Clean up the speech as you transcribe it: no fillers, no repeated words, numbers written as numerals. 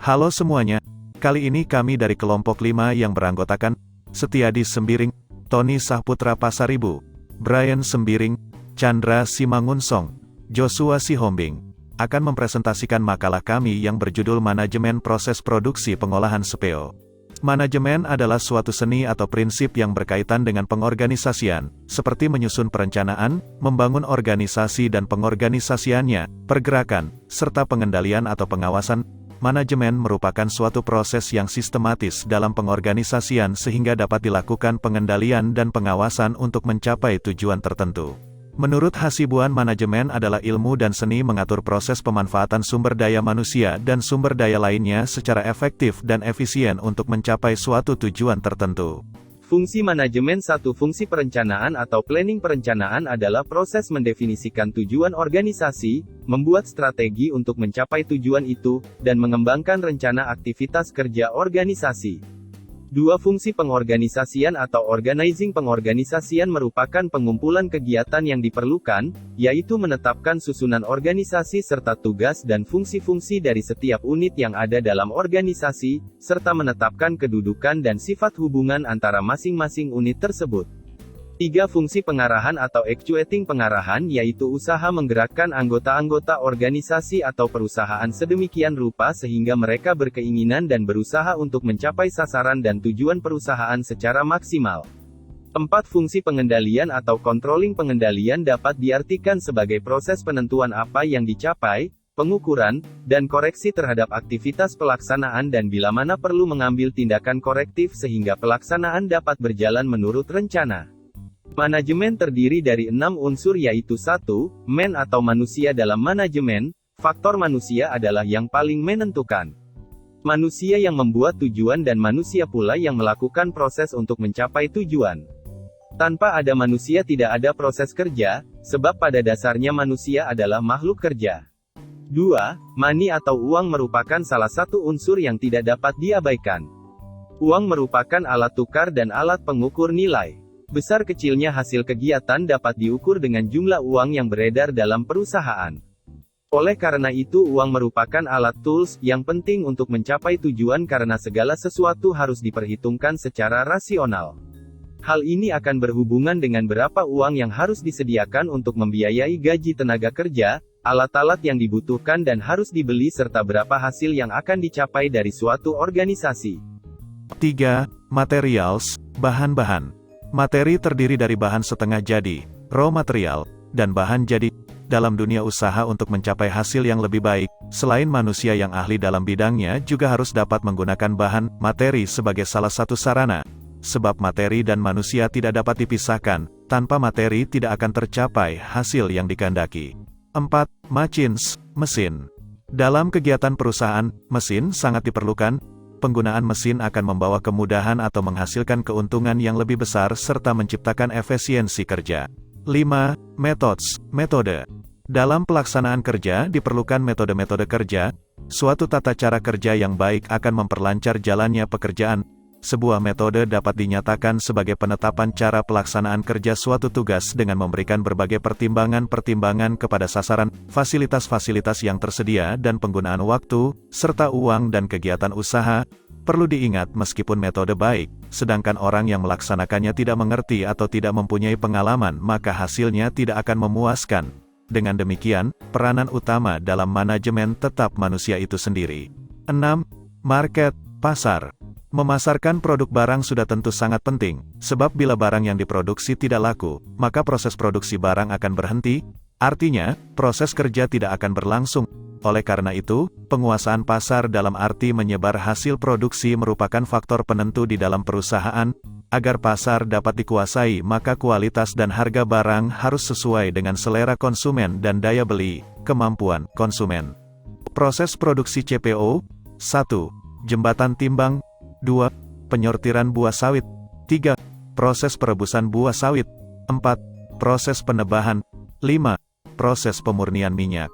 Halo semuanya, kali ini kami dari kelompok 5 yang beranggotakan Setiadi Sembiring, Tony Sahputra Pasaribu, Brian Sembiring, Chandra Simangunsong, Joshua Sihombing, akan mempresentasikan makalah kami yang berjudul Manajemen Proses Produksi Pengolahan CPO. Manajemen adalah suatu seni atau prinsip yang berkaitan dengan pengorganisasian, seperti menyusun perencanaan, membangun organisasi dan pengorganisasiannya, pergerakan, serta pengendalian atau pengawasan. Manajemen merupakan suatu proses yang sistematis dalam pengorganisasian sehingga dapat dilakukan pengendalian dan pengawasan untuk mencapai tujuan tertentu. Menurut Hasibuan, manajemen adalah ilmu dan seni mengatur proses pemanfaatan sumber daya manusia dan sumber daya lainnya secara efektif dan efisien untuk mencapai suatu tujuan tertentu. Fungsi manajemen. Satu fungsi perencanaan atau planning. Perencanaan adalah proses mendefinisikan tujuan organisasi, membuat strategi untuk mencapai tujuan itu, dan mengembangkan rencana aktivitas kerja organisasi. Dua fungsi pengorganisasian atau organizing. Pengorganisasian merupakan pengumpulan kegiatan yang diperlukan, yaitu menetapkan susunan organisasi serta tugas dan fungsi-fungsi dari setiap unit yang ada dalam organisasi, serta menetapkan kedudukan dan sifat hubungan antara masing-masing unit tersebut. Tiga fungsi pengarahan atau actuating. Pengarahan yaitu usaha menggerakkan anggota-anggota organisasi atau perusahaan sedemikian rupa sehingga mereka berkeinginan dan berusaha untuk mencapai sasaran dan tujuan perusahaan secara maksimal. Empat fungsi pengendalian atau controlling. Pengendalian dapat diartikan sebagai proses penentuan apa yang dicapai, pengukuran, dan koreksi terhadap aktivitas pelaksanaan dan bila mana perlu mengambil tindakan korektif sehingga pelaksanaan dapat berjalan menurut rencana. Manajemen terdiri dari 6 unsur yaitu 1. Man atau manusia. Dalam manajemen, faktor manusia adalah yang paling menentukan. Manusia yang membuat tujuan dan manusia pula yang melakukan proses untuk mencapai tujuan. Tanpa ada manusia tidak ada proses kerja, sebab pada dasarnya manusia adalah makhluk kerja. 2. Money atau uang merupakan salah satu unsur yang tidak dapat diabaikan. Uang merupakan alat tukar dan alat pengukur nilai. Besar kecilnya hasil kegiatan dapat diukur dengan jumlah uang yang beredar dalam perusahaan. Oleh karena itu uang merupakan alat tools yang penting untuk mencapai tujuan karena segala sesuatu harus diperhitungkan secara rasional. Hal ini akan berhubungan dengan berapa uang yang harus disediakan untuk membiayai gaji tenaga kerja, alat-alat yang dibutuhkan dan harus dibeli serta berapa hasil yang akan dicapai dari suatu organisasi. 3. Materials, bahan-bahan. Materi terdiri dari bahan setengah jadi, raw material, dan bahan jadi. Dalam dunia usaha untuk mencapai hasil yang lebih baik, selain manusia yang ahli dalam bidangnya juga harus dapat menggunakan bahan, materi sebagai salah satu sarana. Sebab materi dan manusia tidak dapat dipisahkan, tanpa materi tidak akan tercapai hasil yang dikehendaki. 4. Machines, mesin. Dalam kegiatan perusahaan, mesin sangat diperlukan. Penggunaan mesin akan membawa kemudahan atau menghasilkan keuntungan yang lebih besar serta menciptakan efisiensi kerja. 5. Methods, metode. Dalam pelaksanaan kerja diperlukan metode-metode kerja. Suatu tata cara kerja yang baik akan memperlancar jalannya pekerjaan. Sebuah metode dapat dinyatakan sebagai penetapan cara pelaksanaan kerja suatu tugas dengan memberikan berbagai pertimbangan-pertimbangan kepada sasaran, fasilitas-fasilitas yang tersedia dan penggunaan waktu, serta uang dan kegiatan usaha. Perlu diingat meskipun metode baik, sedangkan orang yang melaksanakannya tidak mengerti atau tidak mempunyai pengalaman maka hasilnya tidak akan memuaskan. Dengan demikian, peranan utama dalam manajemen tetap manusia itu sendiri. 6. Market, pasar. Memasarkan produk barang sudah tentu sangat penting, sebab bila barang yang diproduksi tidak laku, maka proses produksi barang akan berhenti, artinya, proses kerja tidak akan berlangsung. Oleh karena itu, penguasaan pasar dalam arti menyebar hasil produksi merupakan faktor penentu di dalam perusahaan. Agar pasar dapat dikuasai maka kualitas dan harga barang harus sesuai dengan selera konsumen dan daya beli, kemampuan konsumen. Proses produksi CPO. 1. Jembatan timbang. 2. Penyortiran buah sawit. 3. Proses perebusan buah sawit. 4. Proses penebahan. 5. Proses pemurnian minyak.